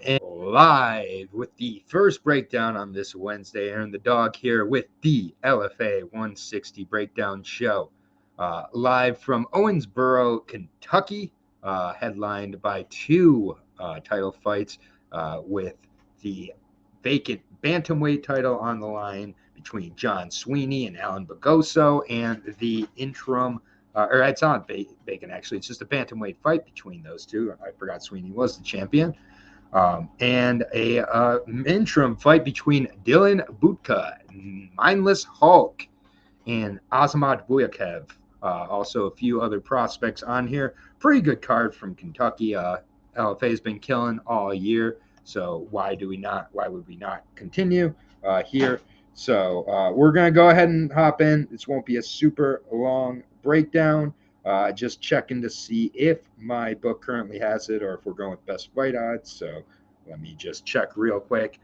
and live with the first breakdown on this Wednesday. Aaron the Dog here with the LFA 160 Breakdown Show. Live from Owensboro, Kentucky, headlined by two title fights with the vacant Bantamweight title on the line between John Sweeney and Alan Goso, and the interim or it's not vacant actually. It's just a bantamweight fight between those two. I forgot Sweeney was the champion. And a interim fight between Dylan Butka, Mindless Hulk, and Azamat Buyakev. Also, a few other prospects on here. Pretty good card from Kentucky. LFA has been killing all year, so why would we not continue here? So we're gonna go ahead and hop in. This won't be a super long breakdown. Just checking to see if my book currently has it or if we're going with best fight odds. So let me just check real quick.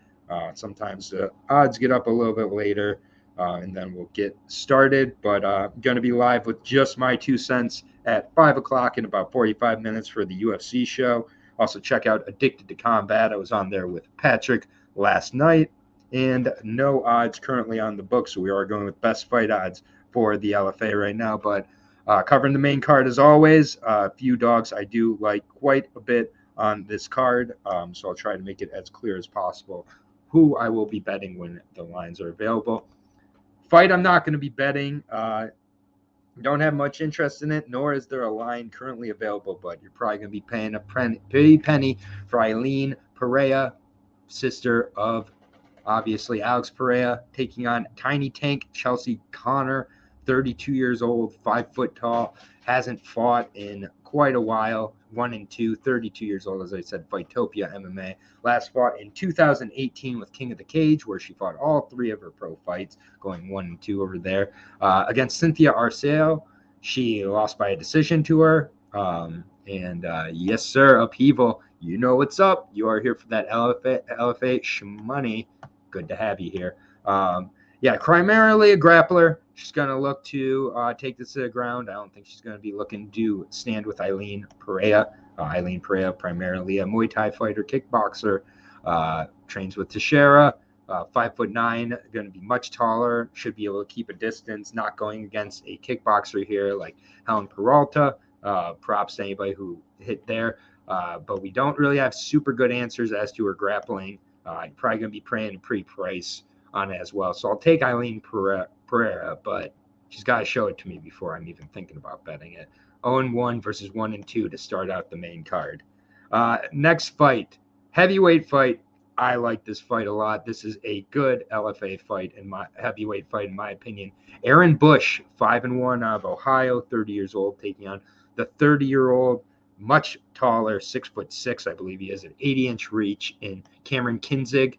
Sometimes the odds get up a little bit later, and then we'll get started. But going to be live with just my 2 cents at 5 o'clock in about 45 minutes for the UFC show. Also check out Addicted to Combat. I was on there with Patrick last night. And no odds currently on the book, so we are going with best fight odds for the LFA right now. But covering the main card as always, a few dogs I do like quite a bit on this card, so I'll try to make it as clear as possible who I will be betting when the lines are available. Fight I'm not going to be betting. Don't have much interest in it, nor is there a line currently available, but you're probably going to be paying a pretty penny for Eileen Perea, sister of obviously Alex Perea, taking on Tiny Tank Chelsea Connor, 32 years old, 5 foot tall, hasn't fought in quite a while, 1-2, 32 years old, as I said, Fightopia MMA. Last fought in 2018 with King of the Cage, where she fought all 3 of her pro fights, going 1-2 over there. Against Cynthia Arceo, she lost by a decision to her. Yes, sir, Upheaval, you know what's up. You are here for that LFA shmoney. Good to have you here. Primarily a grappler. She's going to look to take this to the ground. I don't think she's going to be looking to stand with Eileen Perea. Eileen Perea, primarily a Muay Thai fighter, kickboxer, trains with Teixeira, 5'9", going to be much taller, should be able to keep a distance, not going against a kickboxer here like Helen Peralta. Props to anybody who hit there. But we don't really have super good answers as to her grappling. I'm probably going to be paying a pretty price on it as well. So I'll take Eileen Perea, but she's got to show it to me before I'm even thinking about betting it. 0-1 versus 1-2 to start out the main card. Next fight, heavyweight fight. I like this fight a lot. This is a good LFA fight, heavyweight fight in my opinion. Aaron Bush, 5-1 out of Ohio, 30 years old, taking on the 30-year-old, much taller, 6'6", I believe he is, an 80-inch reach in Cameron Kinzig.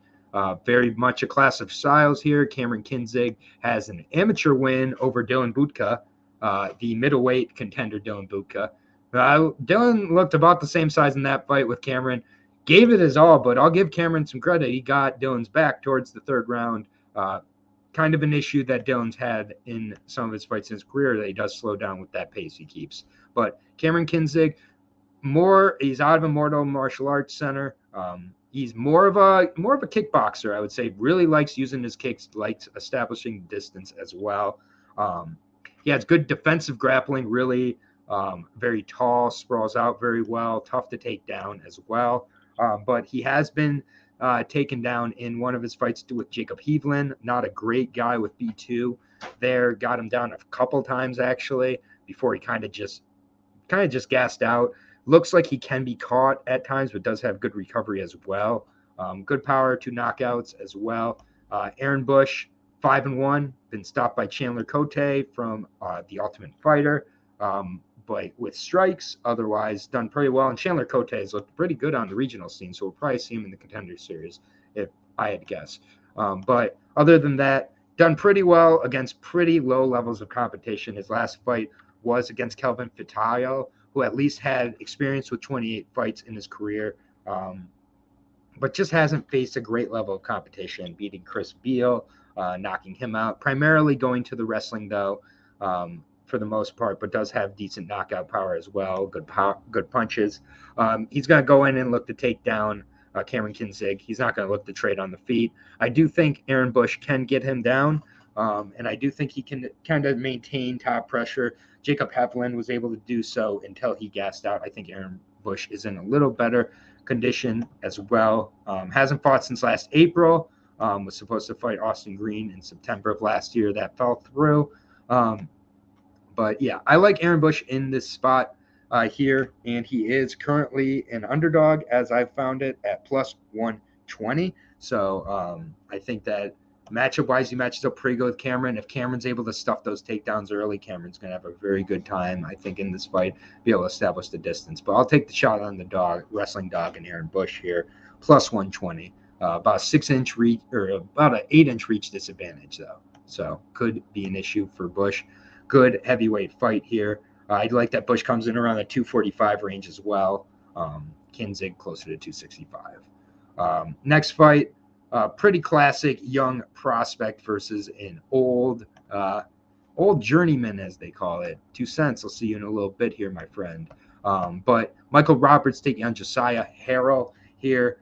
Very much a class of styles here. Cameron Kinzig has an amateur win over Dylan Butka, the middleweight contender Dylan Butka. Dylan looked about the same size in that fight with Cameron. Gave it his all, but I'll give Cameron some credit. He got Dylan's back towards the 3rd round. Kind of an issue that Dylan's had in some of his fights in his career, that he does slow down with that pace he keeps. But Cameron Kinzig, he's out of a martial arts center. He's more of a kickboxer, I would say. Really likes using his kicks, likes establishing distance as well. He has good defensive grappling, really very tall, sprawls out very well, tough to take down as well. But he has been taken down in one of his fights with Jacob Heavlin. Not a great guy with B2 there. Got him down a couple times actually before he kind of just gassed out. Looks like he can be caught at times, but does have good recovery as well. Good power to knockouts as well. Aaron Bush, 5-1, been stopped by Chandler Cote from The Ultimate Fighter, but with strikes, otherwise done pretty well. And Chandler Cote has looked pretty good on the regional scene, so we'll probably see him in the Contender Series, if I had to guess. But other than that, done pretty well against pretty low levels of competition. His last fight was against Kelvin Fitayo, who at least had experience with 28 fights in his career, but just hasn't faced a great level of competition, beating Chris Beal, knocking him out, primarily going to the wrestling, though, for the most part, but does have decent knockout power as well, good punches. He's going to go in and look to take down Cameron Kinzig. He's not going to look to trade on the feet. I do think Aaron Bush can get him down, and I do think he can kind of maintain top pressure. Jacob Heflin was able to do so until he gassed out. I think Aaron Bush is in a little better condition as well. Hasn't fought since last April. Was supposed to fight Austin Green in September of last year. That fell through. But yeah, I like Aaron Bush in this spot here, and he is currently an underdog as I've found it at plus 120. So I think that matchup-wise, he matches up pretty good with Cameron. If Cameron's able to stuff those takedowns early, Cameron's going to have a very good time, I think, in this fight, be able to establish the distance. But I'll take the shot on the dog, wrestling dog, and Aaron Bush here, plus 120. About a 6-inch reach, or about an 8-inch reach disadvantage, though. So could be an issue for Bush. Good heavyweight fight here. I'd like that Bush comes in around the 245 range as well. Kinzig closer to 265. Next fight, pretty classic young prospect versus an old journeyman, as they call it. 2 cents. I'll see you in a little bit here, my friend. But Michael Roberts taking on Josiah Harrow here.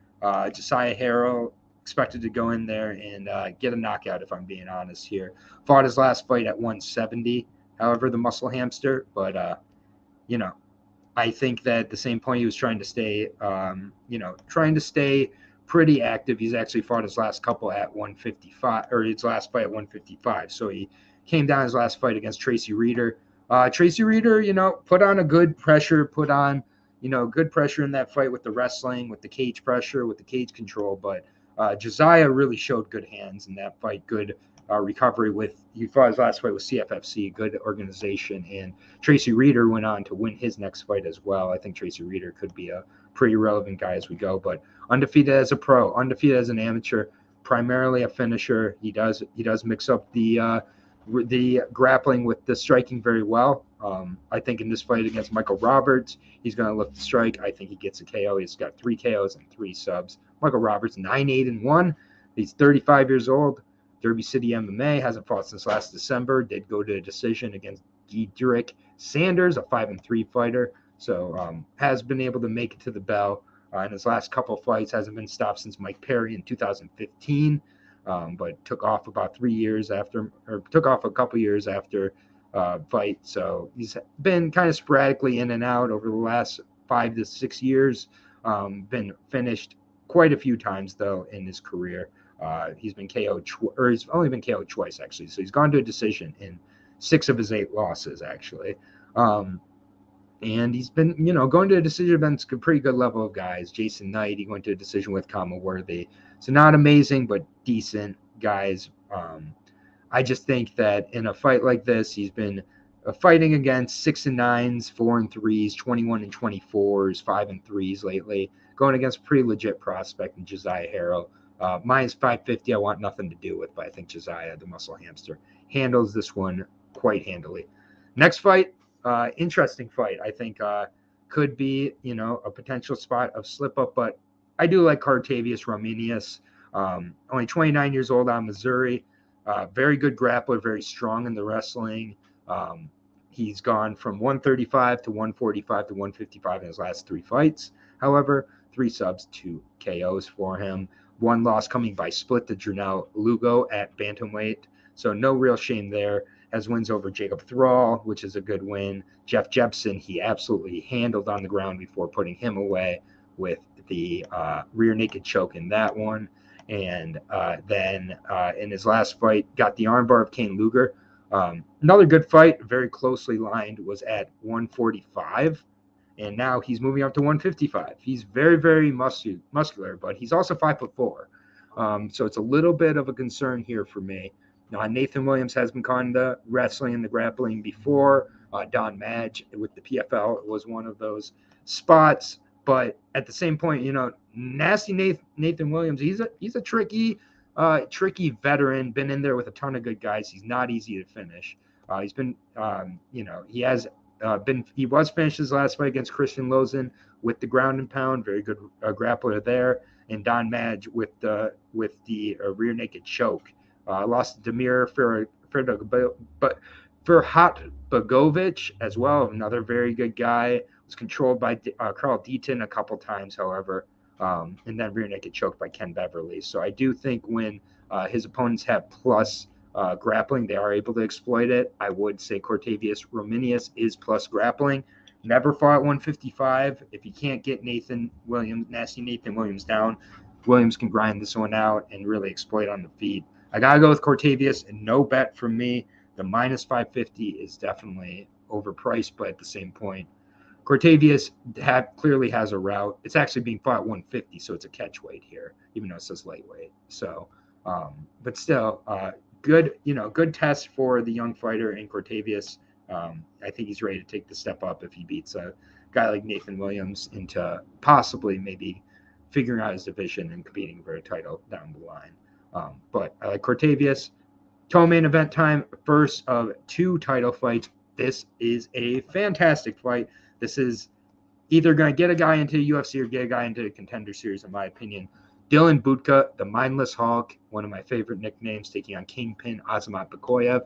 Josiah Harrow expected to go in there and get a knockout, if I'm being honest here. Fought his last fight at 170, however, the muscle hamster. But, I think that at the same point he was trying to stay, pretty active. He's actually fought his last couple at 155, or his last fight at 155. So he came down his last fight against Tracy Reeder. Tracy Reeder, put on a good pressure, good pressure in that fight with the wrestling, with the cage pressure, with the cage control. But Josiah really showed good hands in that fight, good recovery he fought his last fight with CFFC, good organization. And Tracy Reeder went on to win his next fight as well. I think Tracy Reeder could be a pretty relevant guy as we go, but undefeated as a pro, undefeated as an amateur, primarily a finisher. He does mix up the grappling with the striking very well. I think in this fight against Michael Roberts, he's going to look to strike. I think he gets a KO. He's got 3 KOs and 3 subs. Michael Roberts, 9-8-1. He's 35 years old. Derby City MMA, hasn't fought since last December. Did go to a decision against Diedrich Sanders, a 5-3 fighter. So has been able to make it to the bell. In his last couple fights, hasn't been stopped since Mike Perea in 2015. But took off a couple years after fight. So he's been kind of sporadically in and out over the last 5 to 6 years. Been finished quite a few times though in his career. He's been KO'd, or he's only been KO'd twice actually. So he's gone to a decision in 6 of his 8 losses actually. And he's been, going to a decision against a pretty good level of guys. Jason Knight, he went to a decision with Kama Worthy. So not amazing, but decent guys. I just think that in a fight like this, he's been fighting against 6-9s, 4-3s, 21-24s, 5-3s lately. Going against a pretty legit prospect in Josiah Harrow. Minus 550, I want nothing to do with, but I think Josiah, the muscle hamster, handles this one quite handily. Next fight. Interesting fight. I think could be, a potential spot of slip up, but I do like Cartavius Rominius. Only 29 years old out of Missouri. Very good grappler, very strong in the wrestling. He's gone from 135 to 145 to 155 in his last 3 fights. However, 3 subs, 2 KOs for him. 1 loss coming by split to Jernell Lugo at Bantamweight. So no real shame there. Has wins over Jacob Thrall, which is a good win. Jeff Jepson, he absolutely handled on the ground before putting him away with the rear naked choke in that one. And then in his last fight, got the armbar of Kane Luger. Another good fight, very closely lined, was at 145. And now he's moving up to 155. He's very, very muscular, but he's also 5'4". So it's a little bit of a concern here for me. Nathan Williams has been kind of wrestling and the grappling before. Don Madge with the PFL was one of those spots. But at the same point, nasty Nathan Williams, he's a tricky veteran, been in there with a ton of good guys. He's not easy to finish. He's been, he was finished his last fight against Christian Lozen with the ground and pound, very good grappler there. And Don Madge with the rear naked choke. Lost to Damir Ferhatbagovic as well, another very good guy. Was controlled by Carl Deaton a couple times, however. and then rear naked choked by Ken Beverly. So I do think when his opponents have plus grappling, they are able to exploit it. I would say Cortavius Rominius is plus grappling. Never fought at 155. If you can't get nasty Nathan Williams down, Williams can grind this one out and really exploit on the feet. I got to go with Cortavius, and no bet from me. The minus 550 is definitely overpriced, but at the same point, Cortavius clearly has a route. It's actually being fought at 150, so it's a catch weight here, even though it says lightweight. So, but still, good test for the young fighter in Cortavius. I think he's ready to take the step up if he beats a guy like Nathan Williams into possibly maybe figuring out his division and competing for a title down the line. But I like Cortavius. Co-main event time, first of 2 title fights. This is a fantastic fight. This is either going to get a guy into UFC or get a guy into the Contender Series, in my opinion. Dylan Butka, the Mindless Hulk, one of my favorite nicknames, taking on Kingpin Azamat Bakoyev.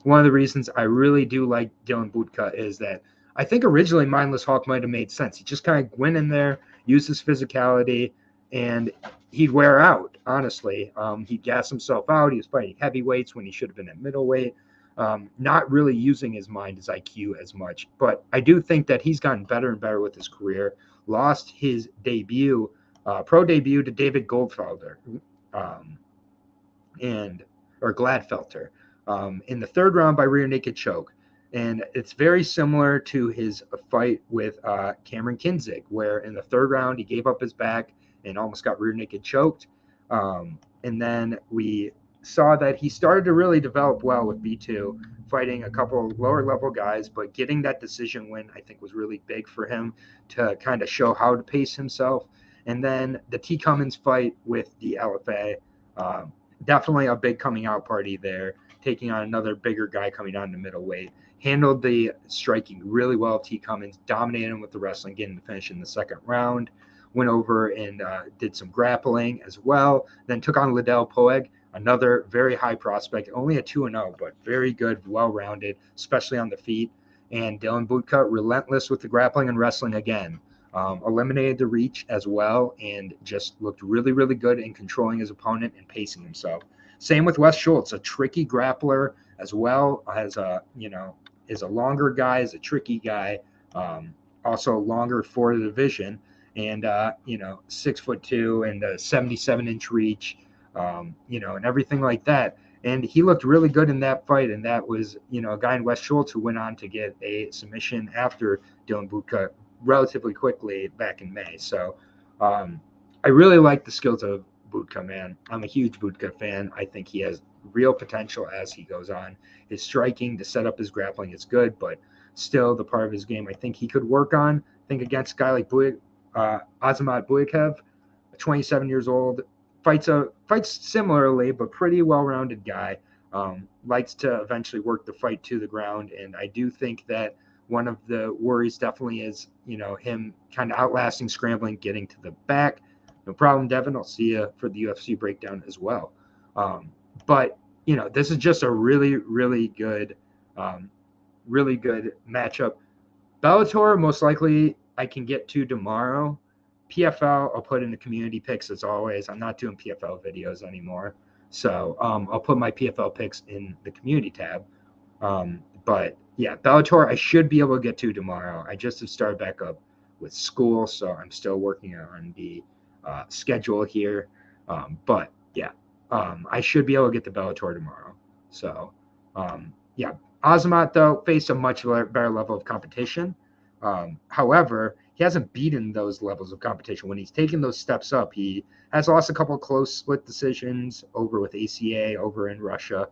One of the reasons I really do like Dylan Butka is that I think originally Mindless Hulk might have made sense. He just kind of went in there, used his physicality, and he'd wear out, honestly. He'd gas himself out. He was fighting heavyweights when he should have been at middleweight. Not really using his mind, his IQ as much. But I do think that he's gotten better and better with his career. Lost his debut, pro debut to David Goldfelder, or Gladfelter, in the 3rd round by rear naked choke. And it's very similar to his fight with Cameron Kinzig, where in the 3rd round he gave up his back and almost got rear naked choked. And then we saw that he started to really develop well with B2, fighting a couple lower level guys, but getting that decision win, I think, was really big for him to kind of show how to pace himself. And then the T. Cummins fight with the LFA, definitely a big coming out party there, taking on another bigger guy coming down to middleweight. Handled the striking really well. T. Cummins dominated him with the wrestling, getting the finish in the 2nd round. Went over and did some grappling as well. Then took on Liddell Poeg, another very high prospect, only a 2-0, but very good, well-rounded, especially on the feet. And Dylan Butka, relentless with the grappling and wrestling again. Eliminated the reach as well and just looked really, really good in controlling his opponent and pacing himself. Same with Wes Schultz, a tricky grappler as well as is a longer guy, is a tricky guy, also longer for the division, and 6'2" and a 77-inch reach, and everything like that. And he looked really good in that fight, and that was a guy in Wes Schultz who went on to get a submission after Dylan Butka relatively quickly back in May. So I really like the skills of Butka, man. I'm a huge Butka fan. I think he has real potential as he goes on. His striking to set up his grappling is good, but still the part of his game I think he could work on. I think against a guy like Azamat Bakoyev, 27 years old, fights similarly, but pretty well-rounded guy. Likes to eventually work the fight to the ground, and I do think that one of the worries definitely is, him kind of outlasting, scrambling, getting to the back. No problem, Devin. I'll see you for the UFC breakdown as well. But this is just a really, really good matchup. Bellator, most likely I can get to tomorrow. PFL, I'll put in the community picks as always. I'm not doing PFL videos anymore. So I'll put my PFL picks in the community tab. But yeah, Bellator, I should be able to get to tomorrow. I just have started back up with school, so I'm still working on the schedule here. But yeah, I should be able to get to Bellator tomorrow. So yeah, Azamat, though, faced a much better level of competition. However, he hasn't beaten those levels of competition. When he's taken those steps up, he has lost a couple of close split decisions over with ACA over in Russia.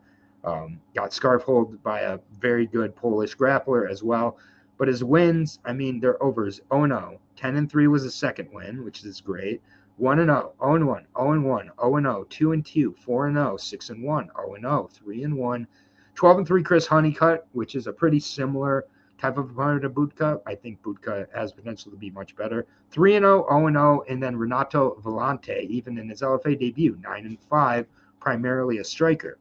Got scarf holed by a very good Polish grappler as well. But his wins, they're overs. 0-0. 10-3 was his second win, which is great. 1-0, 0-1, 0-1, 0-0, 2-2, 4-0, 6-1, 0-0, 3-1. 12-3 Chris Honeycutt, which is a pretty similar type of opponent to Butka. I think Butka has potential to be much better. 3-0, 0-0, and then Renato Vellante, even in his LFA debut, 9-5, primarily a striker.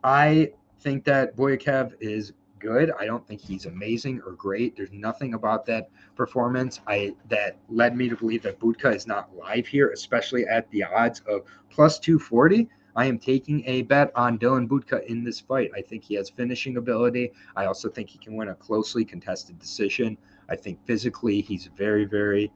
I think that Bakoyev is good. I don't think he's amazing or great. There's nothing about that performance that led me to believe that Butka is not live here, especially at the odds of plus 240. I am taking a bet on Dylan Butka in this fight. I think he has finishing ability. I also think he can win a closely contested decision. I think physically he's very, very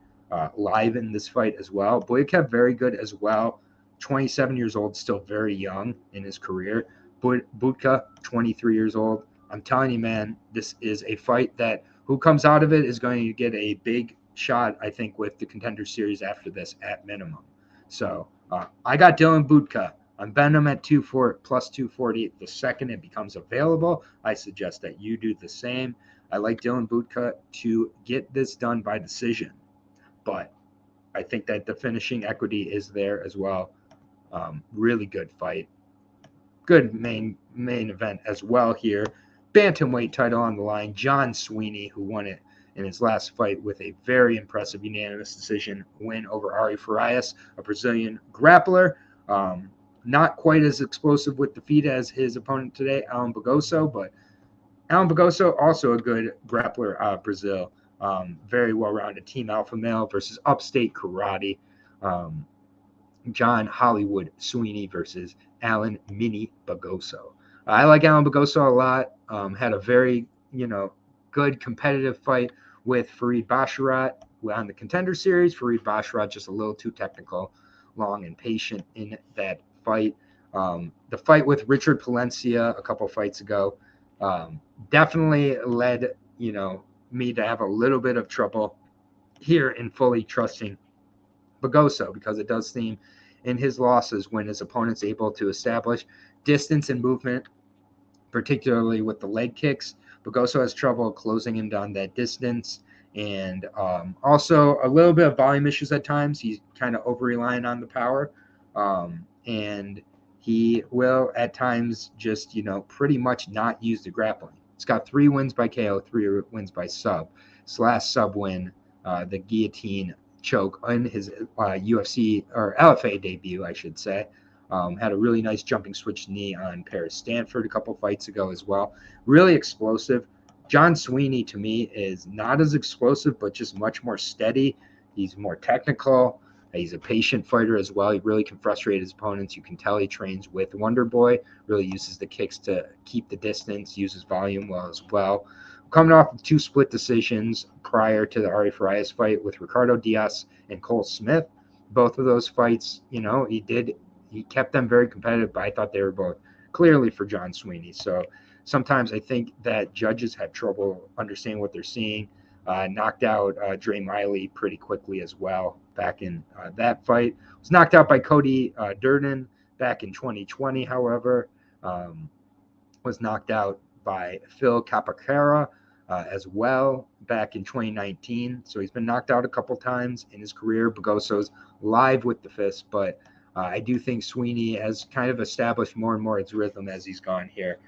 live in this fight as well. Butka very good as well. 27 years old, still very young in his career. Butka, 23 years old. I'm telling you, man, this is a fight that who comes out of it is going to get a big shot, I think, with the Contender Series after this at minimum. So I got Dylan Butka. I'm betting him at plus 240. The second it becomes available, I suggest that you do the same. I like Dylan Butka to get this done by decision, but I think that the finishing equity is there as well. Really good fight. Good main event as well here. Bantamweight title on the line. John Sweeney, who won it in his last fight with a very impressive unanimous decision win over Ari Farias, a Brazilian grappler. Not quite as explosive with the feet as his opponent today, Alan Bagoso, but Alan Bagoso, also a good grappler out of Brazil. Very well-rounded team alpha male versus upstate karate. John Hollywood Sweeney versus Alan Mini Bagoso. I like Alan Bagoso a lot. Had a very, good competitive fight with Farid Basharat on the Contender Series. Farid Basharat just a little too technical, long and patient in that fight. The fight with Richard Palencia a couple fights ago definitely led, me to have a little bit of trouble here in fully trusting Bagoso, because it does seem in his losses when his opponent's able to establish distance and movement, particularly with the leg kicks, Bagoso has trouble closing him down that distance, and also a little bit of volume issues at times. He's kind of over-relying on the power, and he will at times just, pretty much not use the grappling. He's got 3 wins by KO, 3 wins by sub. His last sub win, the guillotine choke in his UFC or LFA debut, I should say. Had a really nice jumping switch knee on Paris Stanford a couple fights ago as well. Really explosive. John Sweeney, to me, is not as explosive, but just much more steady. He's more technical. He's a patient fighter as well. He really can frustrate his opponents. You can tell he trains with Wonder Boy, really uses the kicks to keep the distance, uses volume well as well. Coming off of 2 split decisions prior to the Ari Farias fight with Ricardo Diaz and Cole Smith. Both of those fights, he kept them very competitive, but I thought they were both clearly for John Sweeney. So sometimes I think that judges have trouble understanding what they're seeing. Knocked out Dre Miley pretty quickly as well back in that fight. Was knocked out by Cody Durden back in 2020, however. Was knocked out by Phil Capacara as well back in 2019. So he's been knocked out a couple times in his career. Bagoso's live with the fist, but I do think Sweeney has kind of established more and more its rhythm as he's gone here.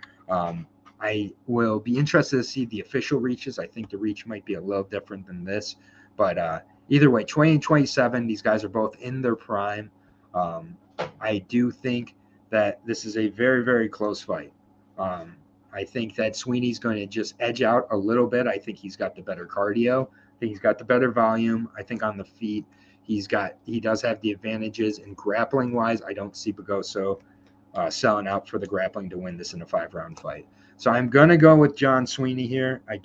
I will be interested to see the official reaches. I think the reach might be a little different than this, but either way, 20 and 27, these guys are both in their prime. I do think that this is a very, very close fight. I think that Sweeney's going to just edge out a little bit. I think he's got the better cardio. I think he's got the better volume. I think on the feet, he does have the advantages. And grappling wise, I don't see Bagoso selling out for the grappling to win this in a 5-round fight. So I'm going to go with John Sweeney here. I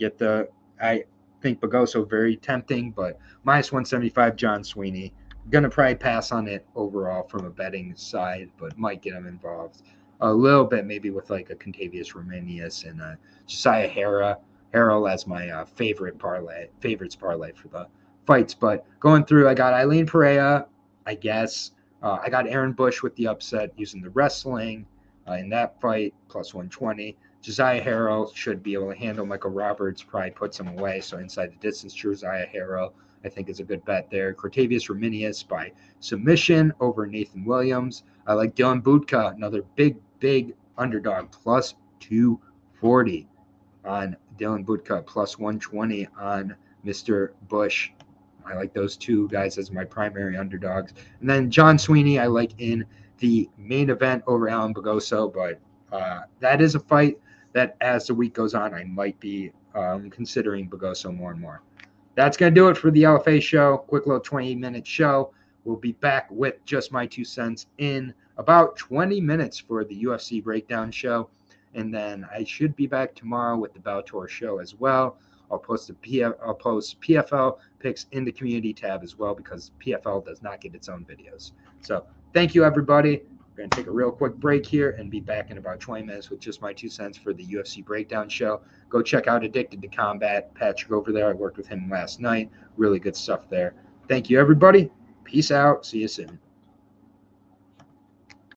think Bagoso very tempting, but minus 175 John Sweeney. I'm going to probably pass on it overall from a betting side, but might get him involved a little bit, maybe with like a Contavious Rominius and Josiah Harrow as my favorites parlay for the fights. But going through, I got Eileen Perea, I guess. I got Aaron Bush with the upset using the wrestling in that fight, plus 120. Josiah Harrow should be able to handle Michael Roberts, probably puts him away. So inside the distance, Josiah Harrow, I think, is a good bet there. Cortavious Rominius by submission over Nathan Williams. I like Dylan Butka, another big underdog, plus 240 on Dylan Butka, plus 120 on Mr. Bush. I like those two guys as my primary underdogs. And then John Sweeney, I like in the main event over Alan Bagoso, but that is a fight that as the week goes on, I might be considering Goso more and more. That's going to do it for the LFA show. Quick little 20-minute show. We'll be back with just my 2 cents in about 20 minutes for the UFC breakdown show. And then I should be back tomorrow with the Bellator show as well. I'll post PFL picks in the community tab as well, because PFL does not get its own videos. So thank you, everybody. We're going to take a real quick break here and be back in about 20 minutes with just my 2 cents for the UFC breakdown show. Go check out Addicted to Combat. Patrick over there. I worked with him last night. Really good stuff there. Thank you, everybody. Peace out. See you soon.